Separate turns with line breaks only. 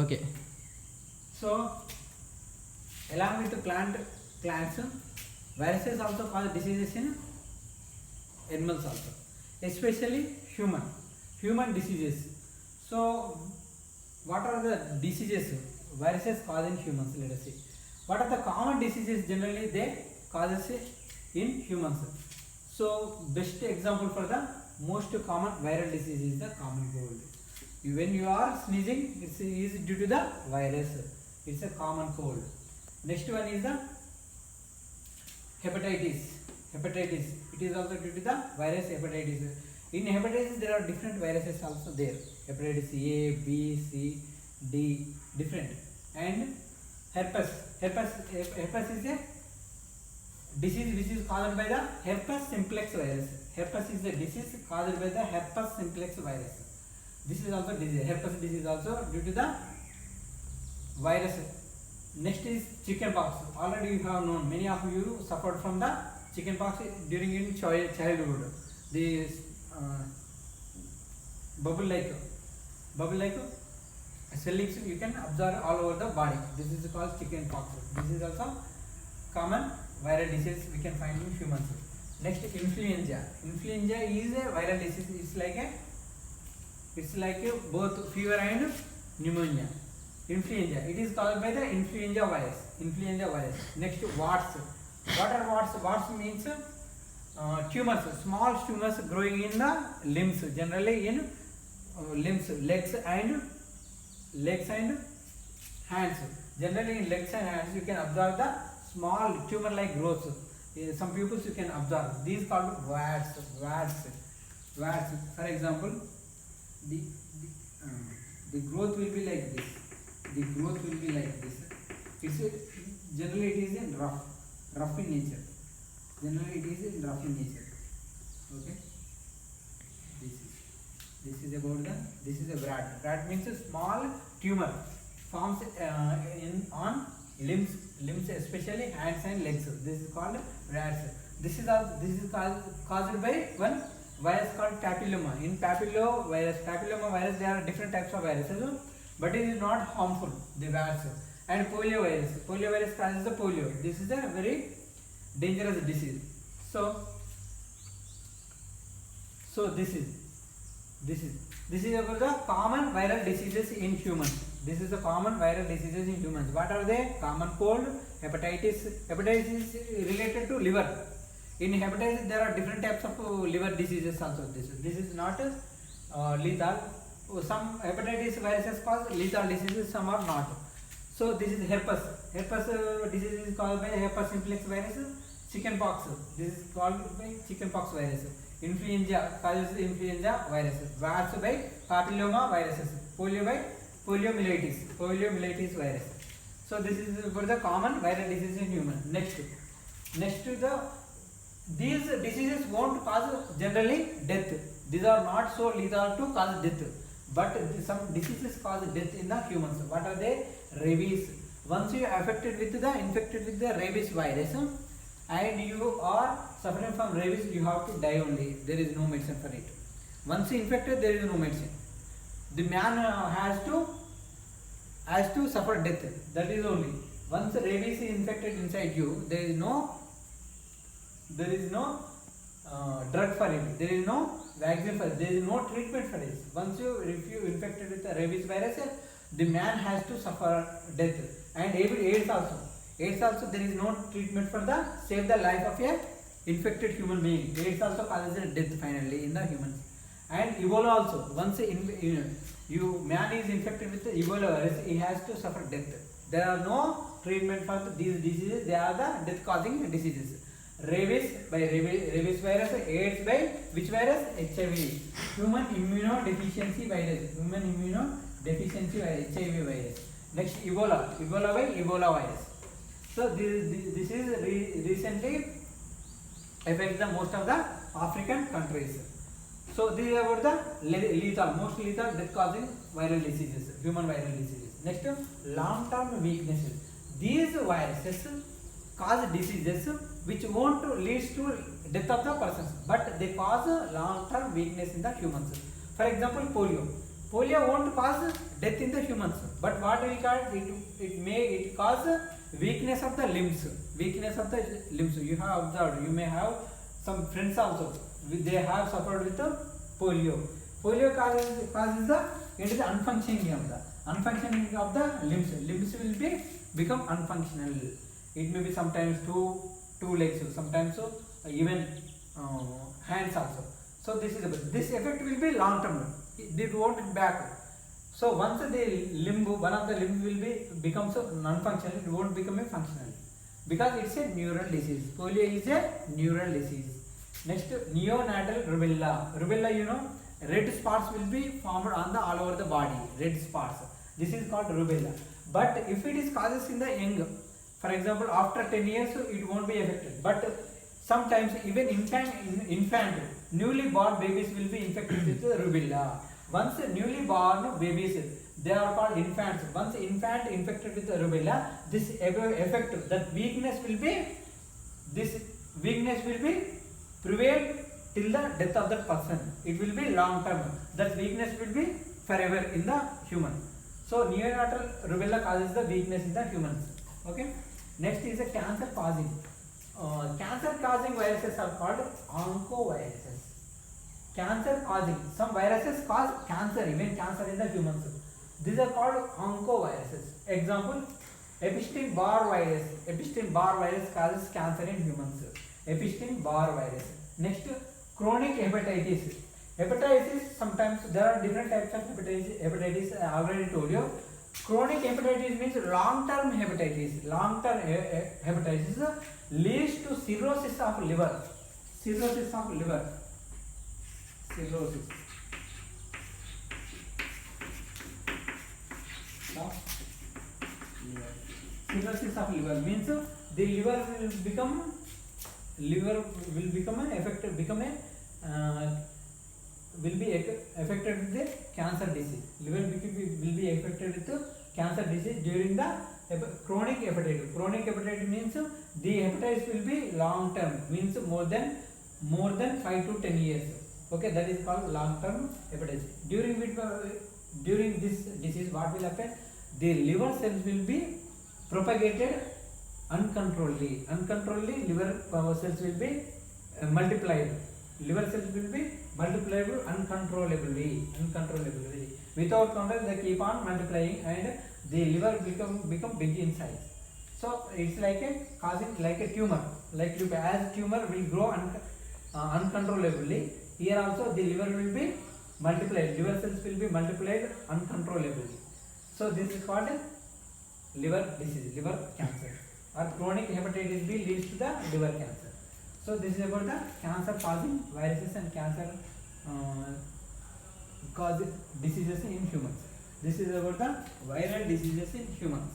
Okay. So, along with the plants, viruses also cause diseases in animals also, especially human diseases. So, what are the diseases viruses cause in humans? Let us see. What are the common diseases generally they causes in humans? So, best example for the most common viral disease is the common cold. When you are sneezing, it is due to the virus. It's a common cold. Next one is the hepatitis. It is also due to the virus hepatitis. In hepatitis, there are different viruses also there. Hepatitis A, B, C, D, different. And herpes. Herpes is a disease which is caused by the herpes simplex virus. Herpes is a disease caused by the herpes simplex virus. This is also disease. Herpes disease also due to the virus. Next is chickenpox. Already you have known, many of you suffered from the chickenpox during in childhood. The bubble like swellings you can observe all over the body. This is called chickenpox. This is also common viral disease we can find in humans. Next, influenza. Influenza is a viral disease. It's like a both fever and pneumonia. Influenza. It is caused by the influenza virus. Next, warts. What are warts? Warts means tumors, small tumors growing in the limbs, generally in limbs, legs and hands. Generally in legs and hands you can observe the small tumor-like growths. Some pupils you can observe. These called warts. For example, the growth will be like this. It's generally it is in rough in nature. Okay. This is a brad. Brad means a small tumor forms on limbs, especially hands and legs. This is called brads. This is caused by one virus called papilloma. In papilloma virus, there are different types of viruses, but it is not harmful. The virus and polio virus causes the polio. This is a very dangerous disease. So this is about the common viral diseases in humans. What are they? Common cold, hepatitis. Hepatitis is related to liver. In hepatitis, there are different types of liver diseases also. This is not lethal. Some hepatitis viruses cause lethal diseases, some are not. So this is herpes. Herpes disease is caused by herpes simplex virus. Chickenpox. This is called by chickenpox virus. Influenza causes influenza virus. Warts by papilloma viruses. Polio by poliomyelitis virus. So this is for the common viral disease in human. Next to these diseases won't cause generally death. These are not so lethal to cause death, but some diseases cause death in the humans. What are they? Rabies. Once you are infected with the rabies virus and you are suffering from rabies, you have to die only. There is no medicine for it. Once you infected, there is no medicine. The man has to suffer death. That is only. Once rabies is infected inside you, there is no drug for it. There is no vaccine for it. There is no treatment for it. Once if you infected with the rabies virus, the man has to suffer death. And AIDS also there is no treatment for save the life of a infected human being. AIDS also causes death finally in the humans. And Ebola also. Once man is infected with the Ebola virus, he has to suffer death. There are no treatment for these diseases. They are the death-causing diseases. Rabies by rabies virus, AIDS by which virus? HIV. Human immunodeficiency virus, HIV virus. Next, Ebola by Ebola virus. So this is recently affects the most of the African countries. So these are about the most lethal death-causing viral diseases, human viral diseases. Next, long-term weaknesses. These viruses cause diseases which won't lead to death of the persons, but they cause long-term weakness in the humans. For example, polio. polio won't cause death in the humans, but what will cause it? It cause weakness of the limbs. Weakness of the limbs. You have observed. You may have some friends also. They have suffered with the polio. Polio causes the unfunctioning of the limbs. Limbs will be become unfunctional. It may be sometimes two legs, sometimes so even hands also. So this effect will be long term. It won't back. So once one of the limb will be becomes non-functional, it won't become a functional because it's a neural disease. Polio is a neural disease. Next, neonatal rubella. Rubella, you know, red spots will be formed on the all over the body. Red spots. This is called rubella. But if it is causes in the young, for example, after 10 years, it won't be affected. But sometimes even infant, newly born babies will be infected with rubella. Once newly born babies, they are called infants. Once infant infected with rubella, this effect, that weakness will be prevail till the death of that person. It will be long term. That weakness will be forever in the human. So neonatal rubella causes the weakness in the humans. Okay. Next is a cancer causing. Cancer causing viruses are called oncoviruses. Cancer causing, some viruses cause cancer, even cancer in the humans. These are called oncoviruses. Example, Epstein-Barr virus. Epstein-Barr virus causes cancer in humans. Epstein-Barr virus. Next, chronic hepatitis. Hepatitis, sometimes there are different types of hepatitis. I already told you. Chronic hepatitis means long-term hepatitis. Long-term hepatitis leads to cirrhosis of liver. Cirrhosis of liver. Cirrhosis. Cirrhosis of liver means the liver will become affected with the cancer disease. Liver will be affected with the cancer disease during the chronic hepatitis. Chronic hepatitis means the hepatitis will be long term, means more than 5 to 10 years. Okay, that is called long term hepatitis. During this disease, what will happen? The liver cells will be propagated uncontrolledly. Liver cells will be multiplied. Liver cells will be multiplied uncontrollably. Without control, they keep on multiplying, and the liver become big in size. So it's like a tumor. Like as tumor will grow uncontrollably, here also the liver will be multiplied. Liver cells will be multiplied uncontrollably. So this is called liver disease, liver cancer, or chronic hepatitis B leads to the liver cancer. So this is about the cancer causing viruses and cancer causing diseases in humans. This is about the viral diseases in humans.